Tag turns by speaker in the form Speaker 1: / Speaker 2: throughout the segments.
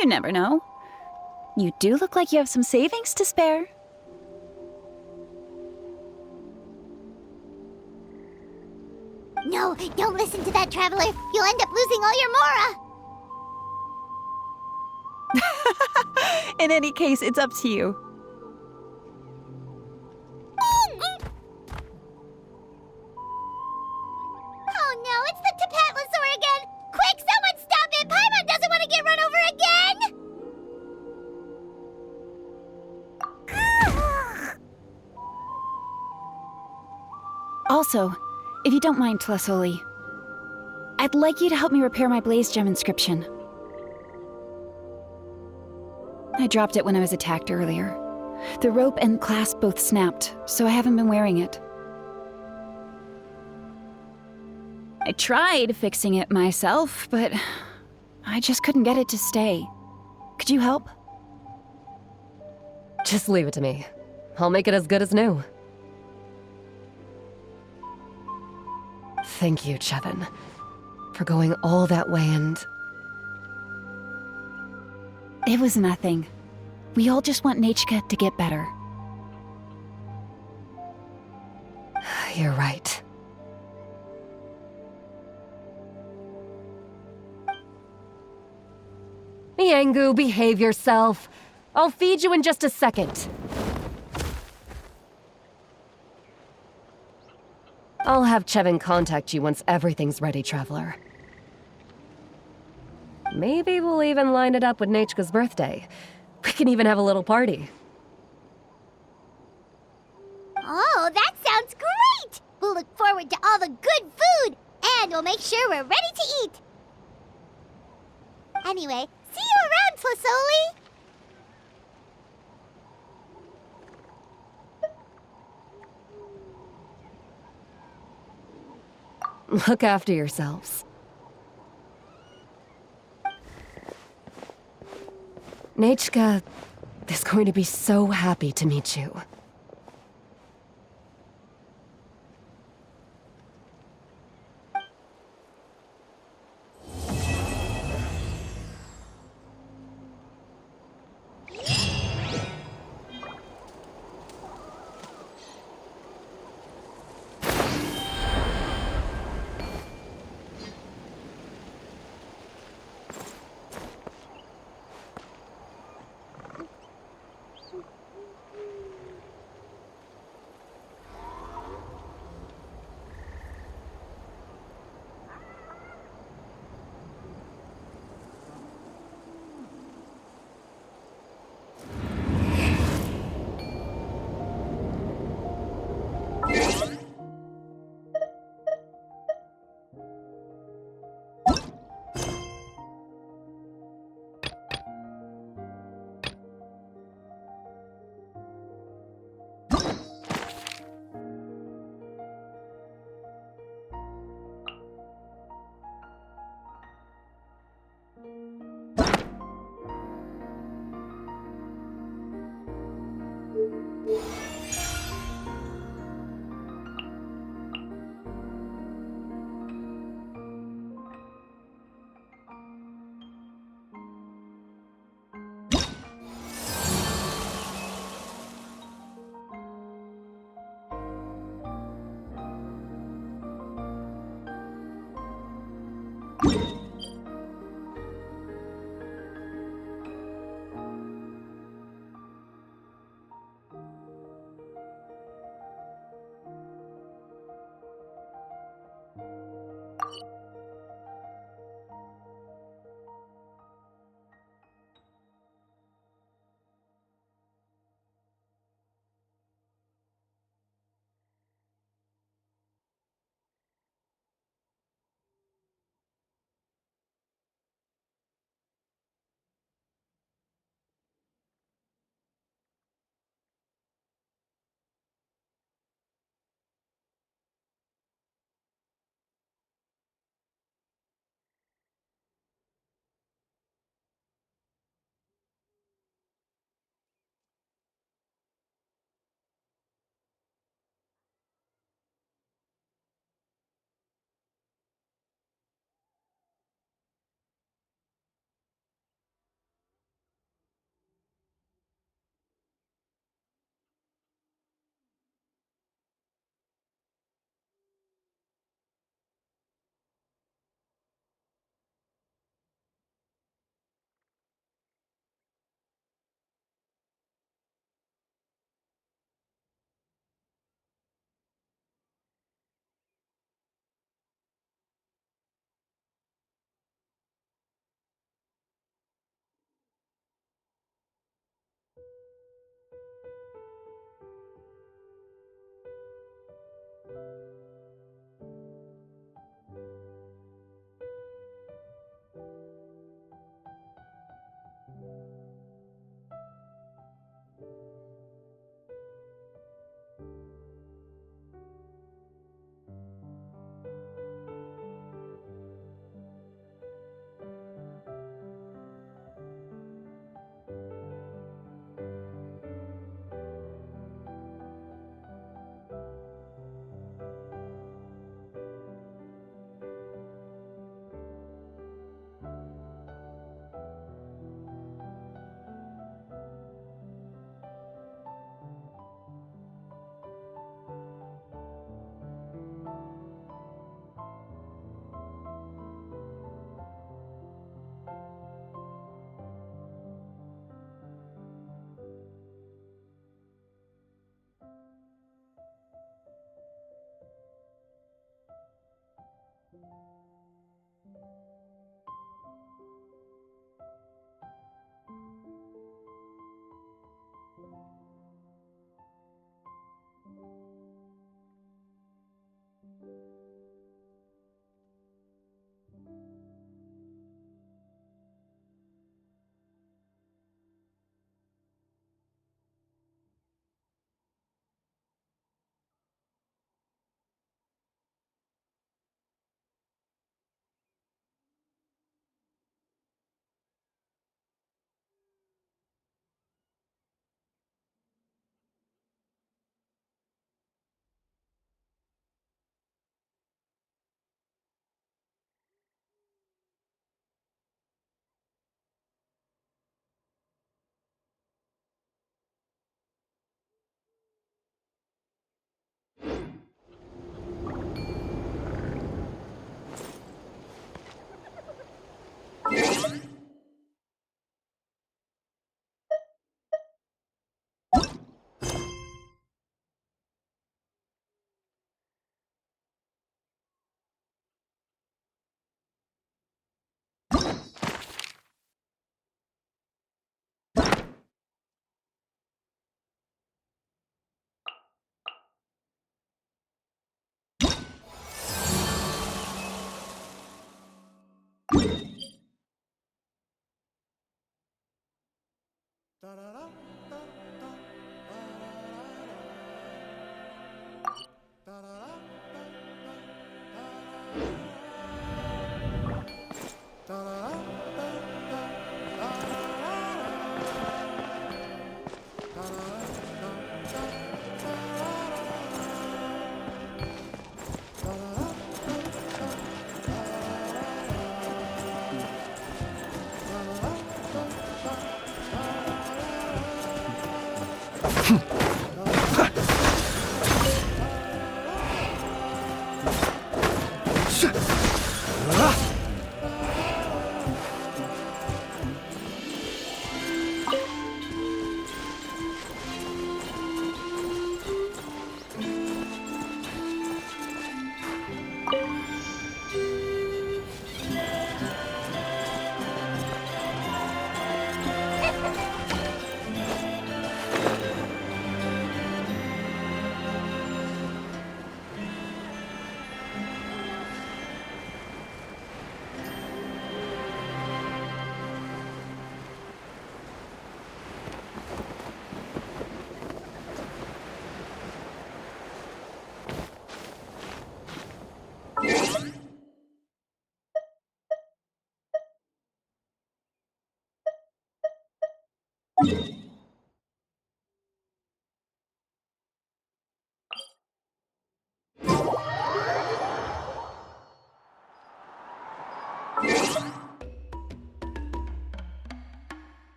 Speaker 1: You never know. You do look like you have some savings to spare.
Speaker 2: No, don't listen to that, Traveler. You'll end up losing all your Mora.
Speaker 1: In any case, it's up to you.
Speaker 2: Oh no, it's the Tapatlosaur again! Quick, someone stop it! Paimon doesn't want to get run over again!
Speaker 1: Also, if you don't mind, Tlesoli, I'd like you to help me repair my Blaze Gem inscription. I dropped it when I was attacked earlier. The rope and clasp both snapped, so I haven't been wearing it. I tried fixing it myself, but I just couldn't get it to stay. Could you help?
Speaker 3: Just leave it to me. I'll make it as good as new. Thank you, Chevin, for going all that way and...
Speaker 1: It was nothing. We all just want Nachka to get better.
Speaker 3: You're right. Miangu, behave yourself. I'll feed you in just a second. I'll have Chevin contact you once everything's ready, Traveler. Maybe we'll even line it up with Nachka's birthday. We can even have a little party.
Speaker 2: Oh, that sounds great! We'll look forward to all the good food, and we'll make sure we're ready to eat. Anyway, see you around, Tlesoli!
Speaker 3: Look after yourselves. Nachka is going to be so happy to meet you.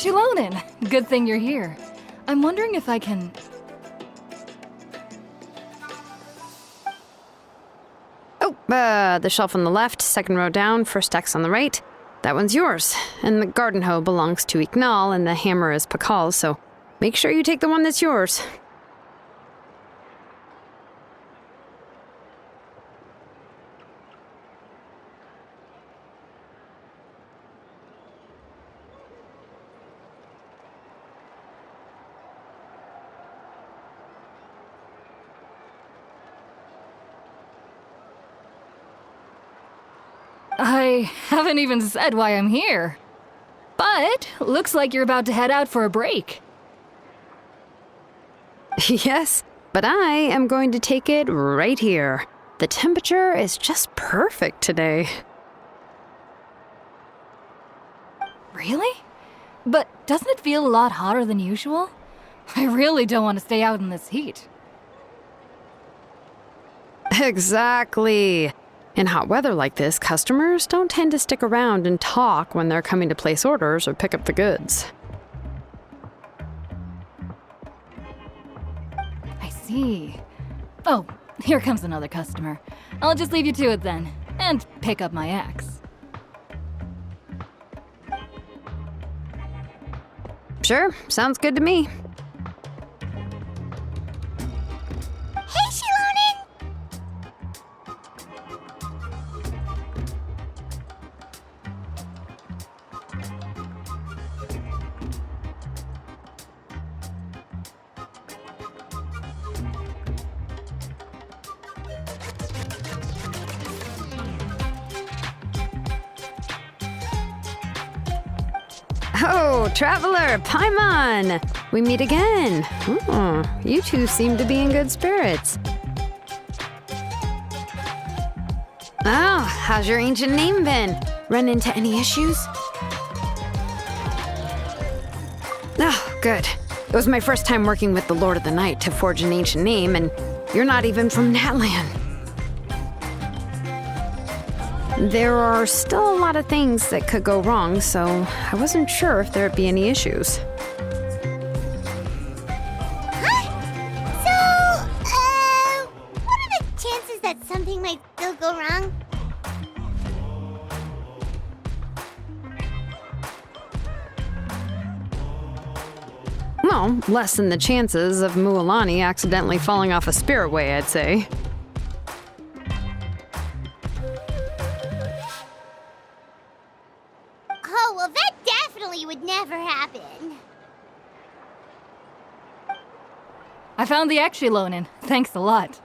Speaker 4: Shilonen! Good thing you're here. I'm wondering if I can...
Speaker 5: Oh, the shelf on the left, second row down, first X on the right. That one's yours. And the garden hoe belongs to Ignal, and the hammer is Pakal's, so make sure you take the one that's yours.
Speaker 4: I haven't even said why I'm here. But looks like you're about to head out for a break.
Speaker 5: Yes, but I am going to take it right here. The temperature is just perfect today.
Speaker 4: Really? But doesn't it feel a lot hotter than usual? I really don't want to stay out in this heat.
Speaker 5: Exactly. In hot weather like this, customers don't tend to stick around and talk when they're coming to place orders or pick up the goods.
Speaker 4: I see. Oh, here comes another customer. I'll just leave you to it then, and pick up my axe.
Speaker 5: Sure, sounds good to me.
Speaker 2: Hey, Shilonen!
Speaker 5: Oh, Traveler, Paimon! We meet again. Oh, you two seem to be in good spirits. Oh, how's your ancient name been? Run into any issues? Oh, good. It was my first time working with the Lord of the Night to forge an ancient name, and you're not even from Natlan. There are still a lot of things that could go wrong, so I wasn't sure if there'd be any issues.
Speaker 2: What are the chances that something might still go wrong?
Speaker 5: Well, less than the chances of Mualani accidentally falling off a spirit way, I'd say.
Speaker 2: Oh, well, that definitely would never happen.
Speaker 4: I found the Shilonen. Thanks a lot.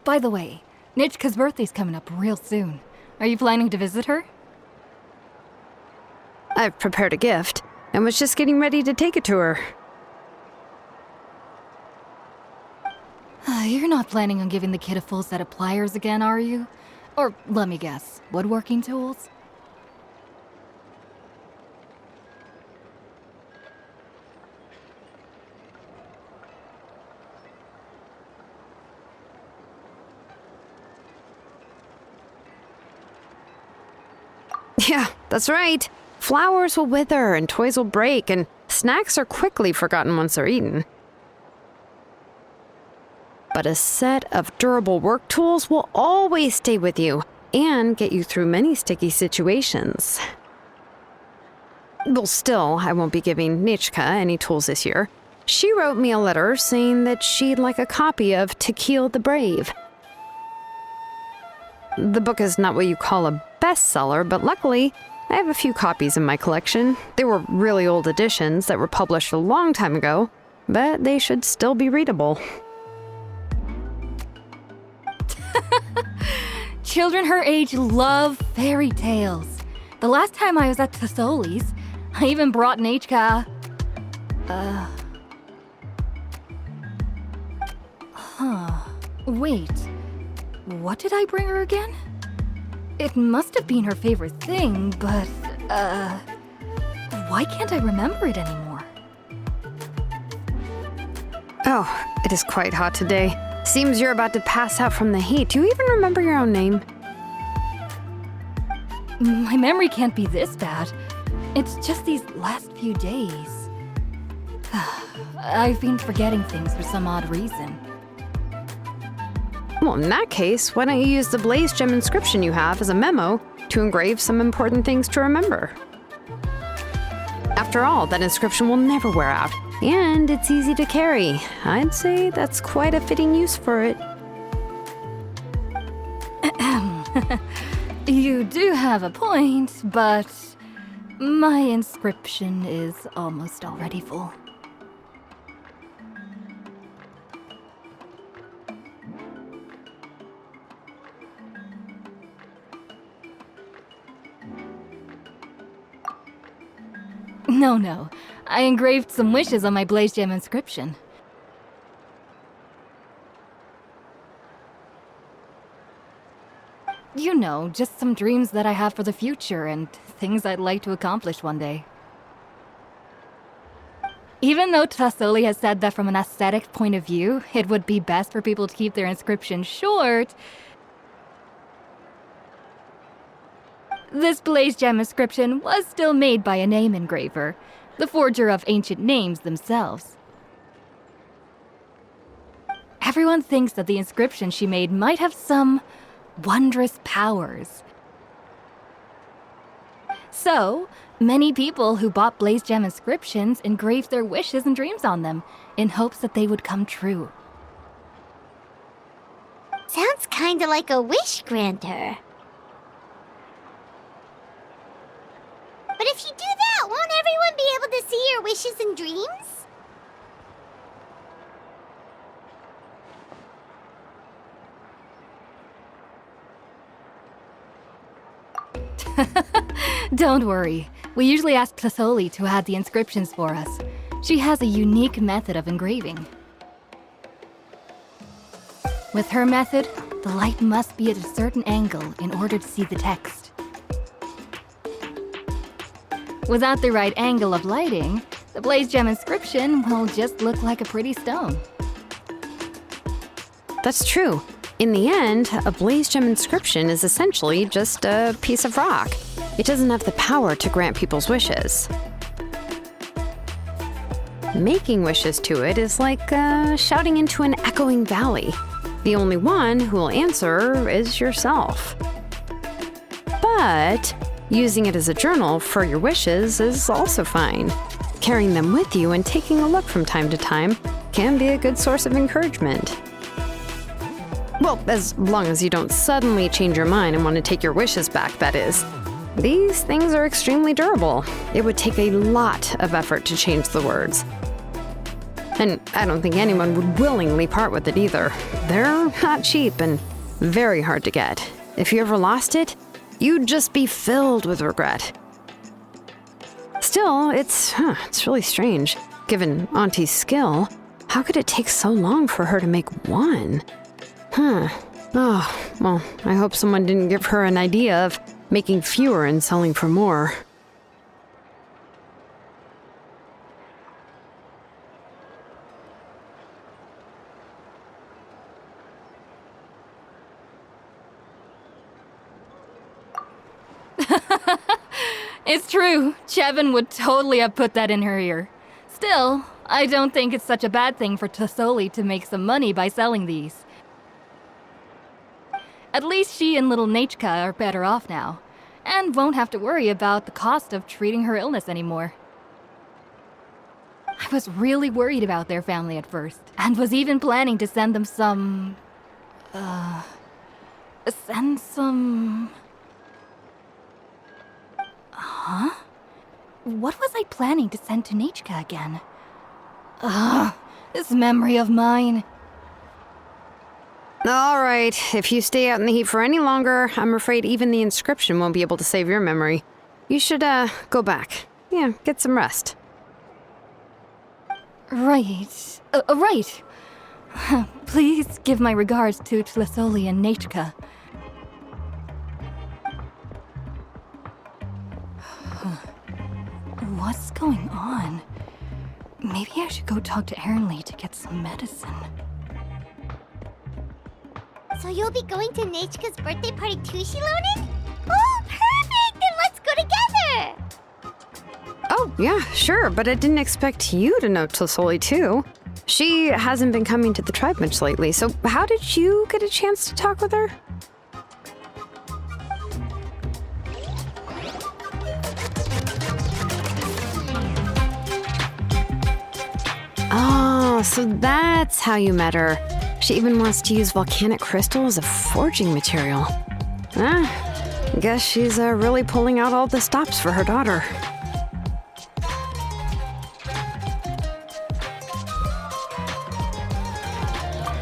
Speaker 4: By the way, Nichka's birthday's coming up real soon. Are you planning to visit her?
Speaker 5: I've prepared a gift, and was just getting ready to take it to her.
Speaker 4: You're not planning on giving the kid a full set of pliers again, are you? Or, let me guess, woodworking tools?
Speaker 5: Yeah, that's right. Flowers will wither and toys will break, and snacks are quickly forgotten once they're eaten. But a set of durable work tools will always stay with you and get you through many sticky situations. Well, still, I won't be giving Nichka any tools this year. She wrote me a letter saying that she'd like a copy of To Kill the Brave. The book is not what you call a bestseller, but luckily, I have a few copies in my collection. They were really old editions that were published a long time ago, but they should still be readable.
Speaker 4: Children her age love fairy tales. The last time I was at Tassoli's, I even brought Nichka. Wait. What did I bring her again? It must have been her favorite thing, but, why can't I remember it anymore?
Speaker 5: Oh, it is quite hot today. Seems you're about to pass out from the heat. Do you even remember your own name?
Speaker 4: My memory can't be this bad. It's just these last few days. I've been forgetting things for some odd reason.
Speaker 5: Well, in that case, why don't you use the Blaze Gem inscription you have as a memo to engrave some important things to remember? After all, that inscription will never wear out, and it's easy to carry. I'd say that's quite a fitting use for it.
Speaker 4: You do have a point, but my inscription is almost already full. No. I engraved some wishes on my Blaze Gem inscription. You know, just some dreams that I have for the future and things I'd like to accomplish one day. Even though Tassoli has said that from an aesthetic point of view, it would be best for people to keep their inscription short, this Blaze Gem inscription was still made by a name engraver, the forger of ancient names themselves. Everyone thinks that the inscription she made might have some wondrous powers. So, many people who bought Blaze Gem inscriptions engraved their wishes and dreams on them, in hopes that they would come true.
Speaker 2: Sounds kinda like a wish granter. But if you do that, won't everyone be able to see your wishes and dreams?
Speaker 4: Don't worry. We usually ask Tassoli to add the inscriptions for us. She has a unique method of engraving. With her method, the light must be at a certain angle in order to see the text. Without the right angle of lighting, the Blaze Gem inscription will just look like a pretty stone.
Speaker 5: That's true. In the end, a Blaze Gem inscription is essentially just a piece of rock. It doesn't have the power to grant people's wishes. Making wishes to it is like shouting into an echoing valley. The only one who will answer is yourself. But using it as a journal for your wishes is also fine. Carrying them with you and taking a look from time to time can be a good source of encouragement. Well, as long as you don't suddenly change your mind and want to take your wishes back, that is. These things are extremely durable. It would take a lot of effort to change the words. And I don't think anyone would willingly part with it either. They're not cheap and very hard to get. If you ever lost it, you'd just be filled with regret. Still, it's really strange. Given Auntie's skill, how could it take so long for her to make one? Oh, well, I hope someone didn't give her an idea of making fewer and selling for more.
Speaker 4: It's true. Chevin would totally have put that in her ear. Still, I don't think it's such a bad thing for Tassoli to make some money by selling these. At least she and little Nachka are better off now, and won't have to worry about the cost of treating her illness anymore. I was really worried about their family at first, and was even planning to send them some... Huh? What was I planning to send to Nachka again? This memory of mine.
Speaker 5: All right, if you stay out in the heat for any longer, I'm afraid even the inscription won't be able to save your memory. You should, go back. Yeah, get some rest.
Speaker 4: Right. Right. Please give my regards to Tassoli and Nachka. What's going on? Maybe I should go talk to Ernly to get some medicine.
Speaker 2: So you'll be going to Nachka's birthday party too, Shilonen? Oh, perfect!
Speaker 5: Oh, yeah, sure, but I didn't expect you to know Tosoli too. She hasn't been coming to the tribe much lately, so how did you get a chance to talk with her? Oh, so that's how you met her. She even wants to use volcanic crystal as a forging material. Guess she's really pulling out all the stops for her daughter.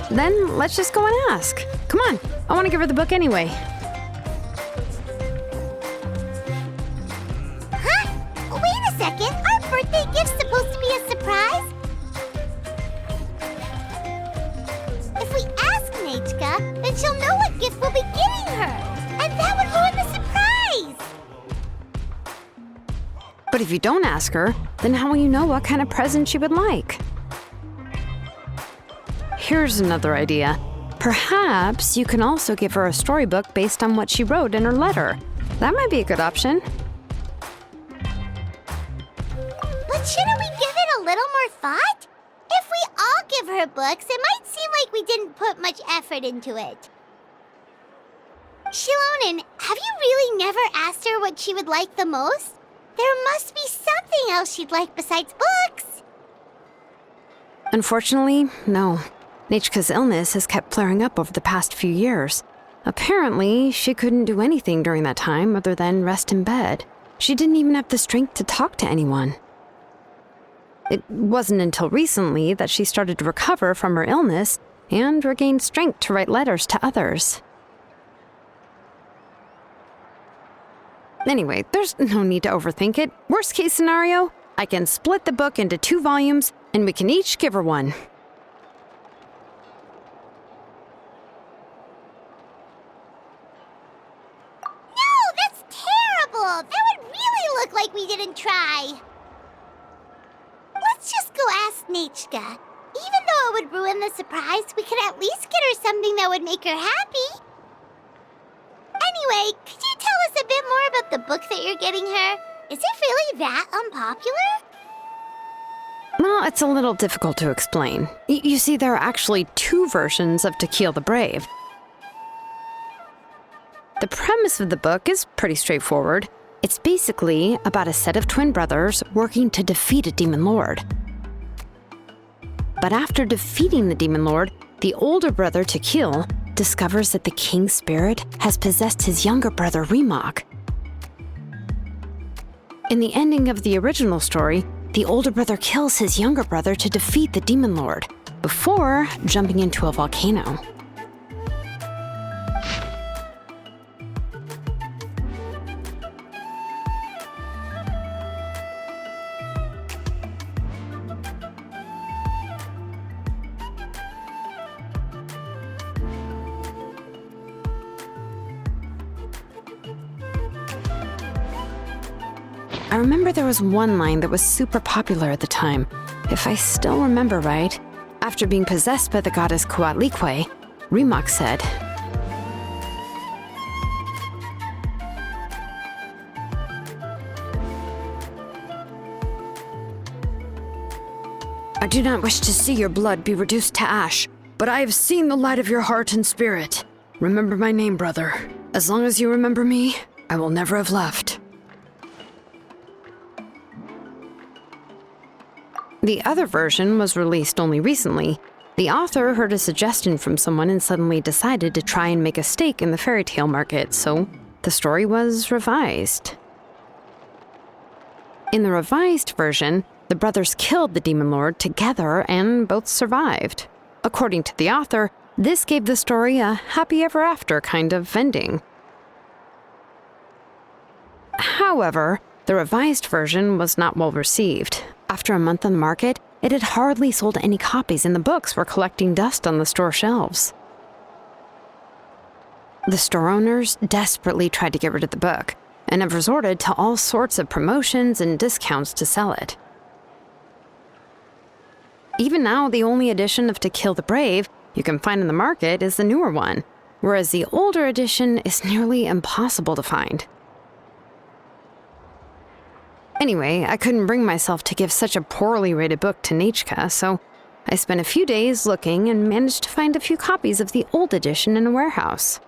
Speaker 5: Then let's just go and ask. Come on, I want to give her the book anyway.
Speaker 2: Huh? Wait a second. Our birthday gift's supposed to be a surprise? If we ask Nechka, then she'll know what gift we'll be giving her. And that would ruin the surprise!
Speaker 5: But if you don't ask her, then how will you know what kind of present she would like? Here's another idea. Perhaps you can also give her a storybook based on what she wrote in her letter. That might be a good option.
Speaker 2: But shouldn't we give it a little more thought? If we all give her books, it might seem like we didn't put much effort into it. Shilonen, have you really never asked her what she would like the most? There must be something else she'd like besides books.
Speaker 5: Unfortunately, no. Nechka's illness has kept flaring up over the past few years. Apparently, she couldn't do anything during that time other than rest in bed. She didn't even have the strength to talk to anyone. It wasn't until recently that she started to recover from her illness and regained strength to write letters to others. Anyway, there's no need to overthink it. Worst case scenario, I can split the book into 2 volumes and we can each give her one.
Speaker 2: No, that's terrible! That would really look like we didn't try. Let's just go ask Nechka. Even though it would ruin the surprise, we could at least get her something that would make her happy. Anyway, could you tell us a bit more about the book that you're getting her? Is it really that unpopular?
Speaker 5: Well, it's a little difficult to explain. You see, there are actually 2 versions of To Kill the Brave. The premise of the book is pretty straightforward. It's basically about a set of twin brothers working to defeat a demon lord. But after defeating the demon lord, the older brother, To Kill, discovers that the king's spirit has possessed his younger brother, Remok. In the ending of the original story, the older brother kills his younger brother to defeat the demon lord, before jumping into a volcano. I remember there was one line that was super popular at the time. If I still remember right, after being possessed by the goddess Coatlicue, Remok said, "I do not wish to see your blood be reduced to ash, but I have seen the light of your heart and spirit. Remember my name, brother. As long as you remember me, I will never have left." The other version was released only recently. The author heard a suggestion from someone and suddenly decided to try and make a stake in the fairy tale market, so the story was revised. In the revised version, the brothers killed the demon lord together and both survived. According to the author, this gave the story a happy ever after kind of ending. However, the revised version was not well received. After a month on the market, it had hardly sold any copies and the books were collecting dust on the store shelves. The store owners desperately tried to get rid of the book and have resorted to all sorts of promotions and discounts to sell it. Even now, the only edition of To Kill the Brave you can find in the market is the newer one, whereas the older edition is nearly impossible to find. Anyway, I couldn't bring myself to give such a poorly rated book to Nachka, so I spent a few days looking and managed to find a few copies of the old edition in a warehouse.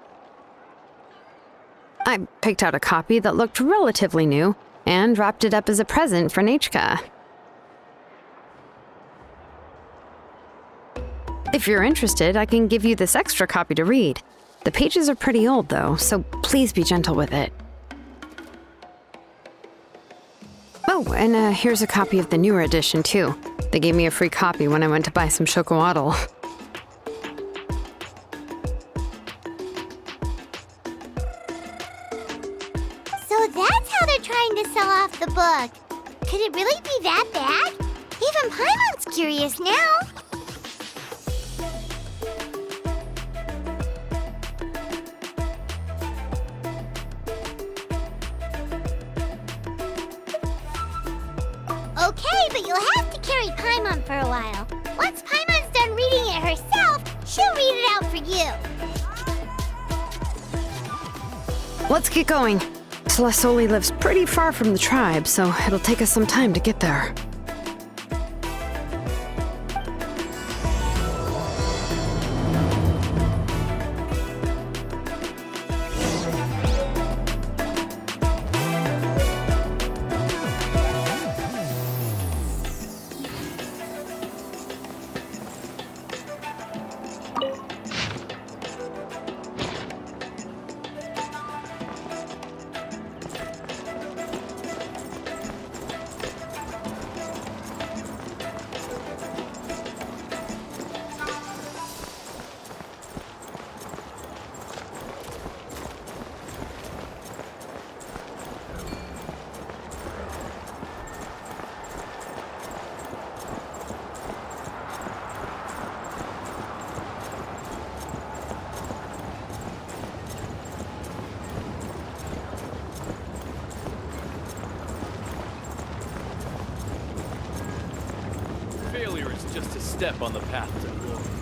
Speaker 5: I picked out a copy that looked relatively new and wrapped it up as a present for Nachka. If you're interested, I can give you this extra copy to read. The pages are pretty old, though, so please be gentle with it. Oh, and here's a copy of the newer edition, too. They gave me a free copy when I went to buy some chocolatl.
Speaker 2: So that's how they're trying to sell off the book. Could it really be that bad? Even Paimon's curious now. Okay, but you'll have to carry Paimon for a while. Once Paimon's done reading it herself, she'll read it out for you.
Speaker 5: Let's get going. Celestoli lives pretty far from the tribe, so it'll take us some time to get there.
Speaker 6: Failure is just a step on the path to glory.